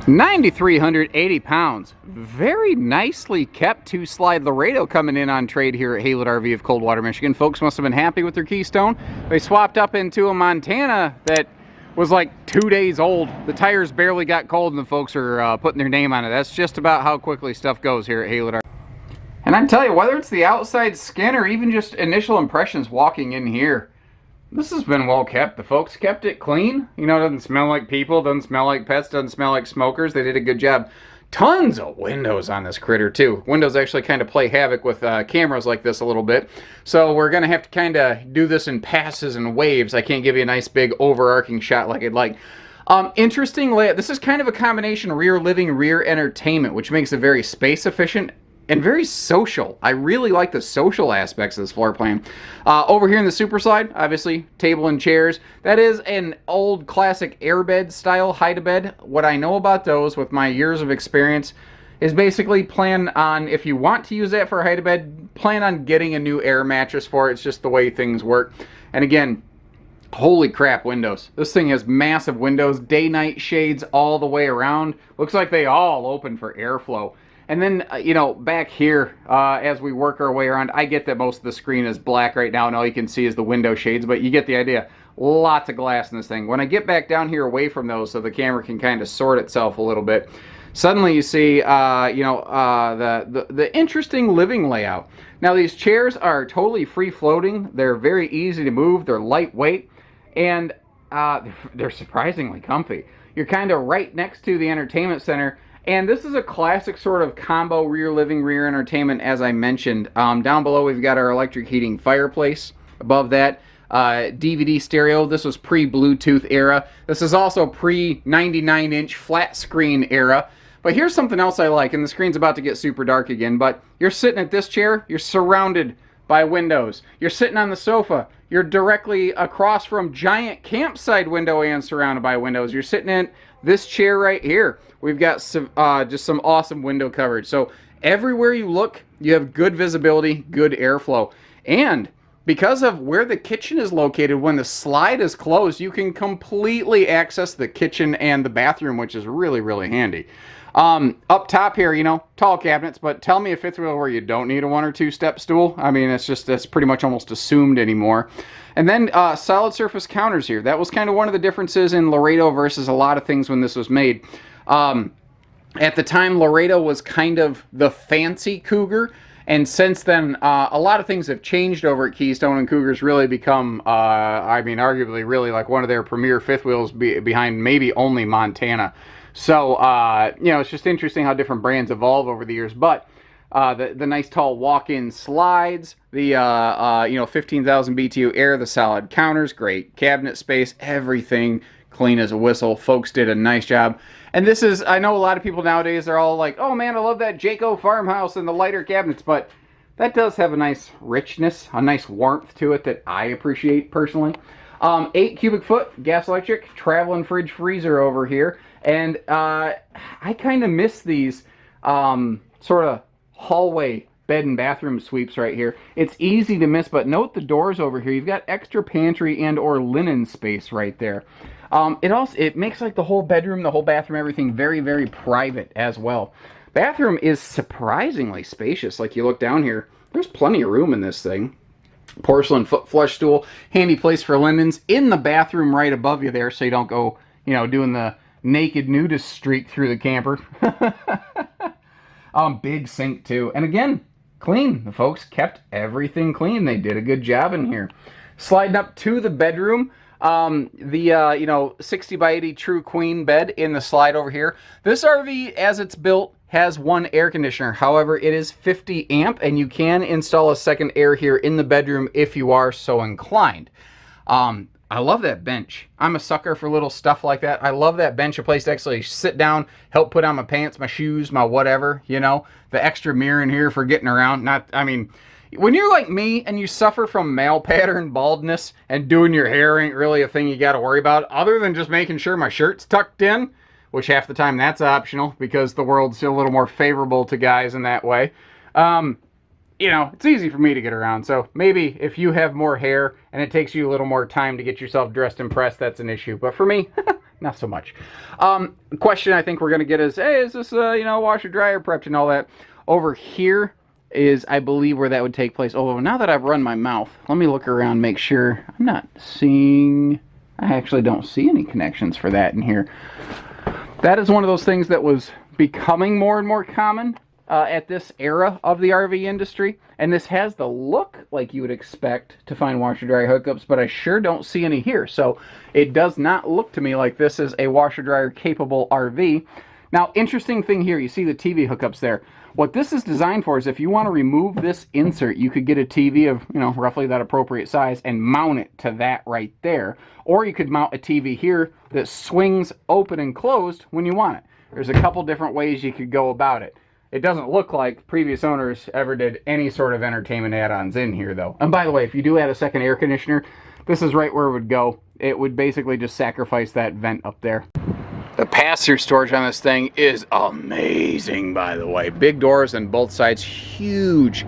9,380 pounds. Very nicely kept two-slide Laredo coming in on trade here at Haylett RV of Coldwater, Michigan. Folks must have been happy with their Keystone. They swapped up into a Montana that was like 2 days old. The tires barely got cold and the folks are putting their name on it. That's just about how quickly stuff goes here at Haylett RV. And I tell you, whether it's the outside skin or even just initial impressions walking in here, this has been well kept. The folks kept it clean. You know, it doesn't smell like people, doesn't smell like pets, doesn't smell like smokers. They did a good job. Tons of windows on this critter too. Windows actually kind of play havoc with cameras like this a little bit. So we're going to have to kind of do this in passes and waves. I can't give you a nice big overarching shot like I'd like. Interesting layout. This is kind of a combination rear living, rear entertainment, which makes it very space efficient and very social. I really like the social aspects of this floor plan. Over here in the super slide, obviously, table and chairs. That is an old classic airbed style hide-a-bed. What I know about those with my years of experience is basically plan on, if you want to use that for a hide-a-bed, plan on getting a new air mattress for it. It's just the way things work. And again, holy crap, windows. This thing has massive windows, day-night shades all the way around. Looks like they all open for airflow. And then, you know, back here, as we work our way around, I get that most of the screen is black right now, and all you can see is the window shades, but you get the idea. Lots of glass in this thing. When I get back down here away from those so the camera can kind of sort itself a little bit, suddenly you see, the interesting living layout. Now, these chairs are totally free-floating. They're very easy to move. They're lightweight, and they're surprisingly comfy. You're kind of right next to the entertainment center. And this is a classic sort of combo rear living, rear entertainment, as I mentioned. Down below, we've got our electric heating fireplace. Above that, DVD stereo. This was pre-Bluetooth era. This is also pre-99-inch flat screen era. But here's something else I like, and the screen's about to get super dark again, but you're sitting at this chair, you're surrounded by windows. You're sitting on the sofa, you're directly across from giant campsite window and surrounded by windows. You're sitting in this chair right here. We've got some, just some awesome window coverage. So everywhere you look, you have good visibility, good airflow. And because of where the kitchen is located, when the slide is closed, you can completely access the kitchen and the bathroom, which is really, really handy. Up top here, you know, tall cabinets, but tell me a fifth wheel where you don't need a 1 or 2 step stool. I mean, that's pretty much almost assumed anymore. And then solid surface counters here. That was kind of one of the differences in Laredo versus a lot of things when this was made. At the time, Laredo was kind of the fancy Cougar, and since then, a lot of things have changed over at Keystone, and Cougar's really become, I mean, arguably really like one of their premier fifth wheels behind maybe only Montana. So, you know, it's just interesting how different brands evolve over the years. But the nice tall walk-in slides, the, you know, 15,000 BTU air, the solid counters, great cabinet space, everything clean as a whistle. Folks did a nice job. And this is, I know a lot of people nowadays are all like, oh man, I love that Jayco farmhouse and the lighter cabinets, but that does have a nice richness, a nice warmth to it that I appreciate personally. 8 cubic foot gas electric traveling fridge freezer over here. And I kind of miss these sort of hallway bed and bathroom sweeps right here. It's easy to miss, but note the doors over here. You've got extra pantry and or linen space right there. It makes like the whole bedroom, the whole bathroom, everything very, very private as well. Bathroom is surprisingly spacious. Like you look down here, there's plenty of room in this thing. Porcelain foot flush stool, handy place for linens in the bathroom right above you there, so you don't go, you know, doing the naked nudist streak through the camper. Big sink too, and again, clean. The folks kept everything clean. They did a good job in here. Sliding up to the bedroom, you know, 60 by 80 true queen bed in the slide over here. This RV, as it's built, has 1 air conditioner. However, it is 50 amp, and you can install a second air here in the bedroom if you are so inclined. I love that bench. I'm a sucker for little stuff like that. I love that bench, a place to actually sit down, help put on my pants, my shoes, my whatever, you know. The extra mirror in here for getting around. I mean, when you're like me and you suffer from male pattern baldness and doing your hair ain't really a thing you got to worry about, other than just making sure my shirt's tucked in, which half the time that's optional because the world's still a little more favorable to guys in that way. You know, it's easy for me to get around. So maybe if you have more hair and it takes you a little more time to get yourself dressed and pressed, that's an issue. But for me, not so much. Question I think we're going to get is, hey, is this, washer dryer prepped and all that? Over here is, I believe, where that would take place. Oh, now that I've run my mouth, let me look around, make sure. I'm not seeing, I actually don't see any connections for that in here. That is one of those things that was becoming more and more common at this era of the RV industry. And this has the look like you would expect to find washer-dryer hookups, but I sure don't see any here. So it does not look to me like this is a washer-dryer capable RV. Now, interesting thing here, you see the TV hookups there. What this is designed for is if you want to remove this insert, you could get a TV of, roughly that appropriate size and mount it to that right there. Or you could mount a TV here that swings open and closed when you want it. There's a couple different ways you could go about it. It doesn't look like previous owners ever did any sort of entertainment add-ons in here, though. And by the way, if you do add a second air conditioner, this is right where it would go. It would basically just sacrifice that vent up there. The pass-through storage on this thing is amazing, by the way. Big doors on both sides, huge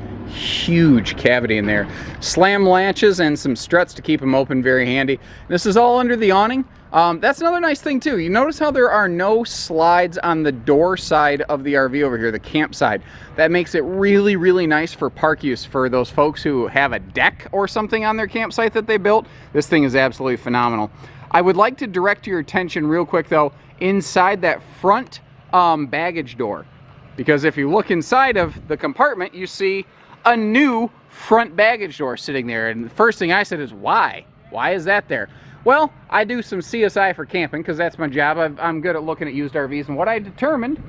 cavity in there. Slam latches and some struts to keep them open, very handy. This is all under the awning. That's another nice thing too. You notice how there are no slides on the door side of the RV over here, the camp side. That makes it really nice for park use for those folks who have a deck or something on their campsite that they built. This thing is absolutely phenomenal. I would like to direct your attention real quick though, inside that front baggage door. Because if you look inside of the compartment, you see a new front baggage door sitting there. And the first thing I said is, why? Why is that there? Well, I do some CSI for camping because that's my job. I'm good at looking at used RVs. And what I determined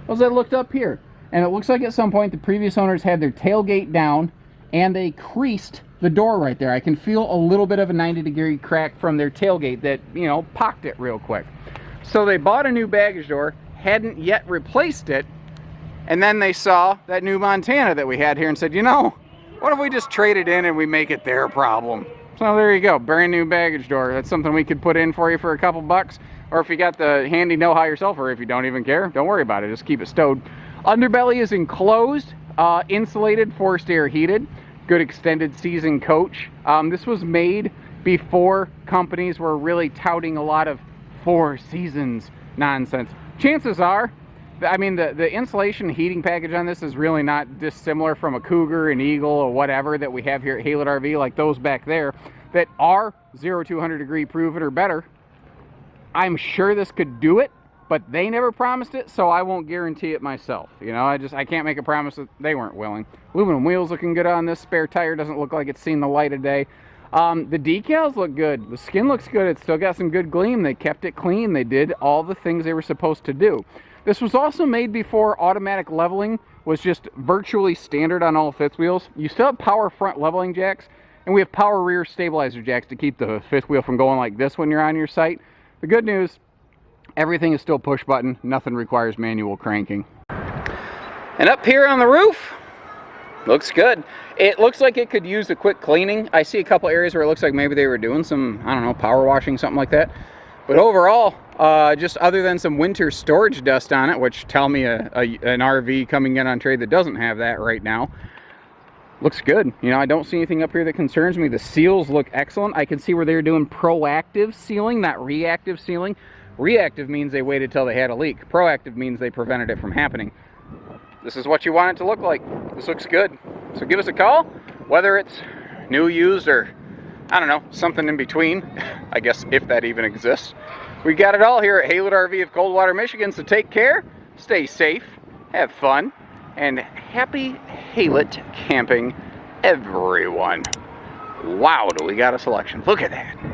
was I looked up here. And it looks like at some point the previous owners had their tailgate down and they creased the door right there. I can feel a little bit of a 90-degree crack from their tailgate that, pocked it real quick. So they bought a new baggage door, hadn't yet replaced it, and then they saw that new Montana that we had here and said, what if we just trade it in and we make it their problem? So there you go, brand new baggage door. That's something we could put in for you for a couple bucks. Or if you got the handy know-how yourself, or if you don't even care, don't worry about it, just keep it stowed. Underbelly is enclosed, insulated, forced air heated, good extended season coach. This was made before companies were really touting a lot of 4 seasons nonsense. Chances are, the insulation heating package on this is really not dissimilar from a Cougar, an Eagle, or whatever that we have here at Haylett RV, like those back there, that are 0 to 100 degree proven or better. I'm sure this could do it, but they never promised it, so I won't guarantee it myself. I can't make a promise that they weren't willing. Aluminum wheels looking good on this. Spare tire doesn't look like it's seen the light of day. The decals look good. The skin looks good. It's still got some good gleam. They kept it clean. They did all the things they were supposed to do. This was also made before automatic leveling was just virtually standard on all fifth wheels. You still have power front leveling jacks, and we have power rear stabilizer jacks to keep the fifth wheel from going like this when you're on your site. The good news, everything is still push button. Nothing requires manual cranking. And up here on the roof, looks good. It looks like it could use a quick cleaning. I see a couple areas where it looks like maybe they were doing some, power washing, something like that. But overall, just other than some winter storage dust on it, which tell me an RV coming in on trade that doesn't have that right now, looks good. I don't see anything up here that concerns me. The seals look excellent. I can see where they're doing proactive sealing, not reactive sealing. Reactive means they waited till they had a leak. Proactive means they prevented it from happening. This is what you want it to look like. This looks good. So give us a call, whether it's new, used, or something in between. I guess if that even exists. We got it all here at Haylett RV of Coldwater, Michigan. So take care, stay safe, have fun, and happy Haylett camping, everyone. Wow, do we got a selection. Look at that.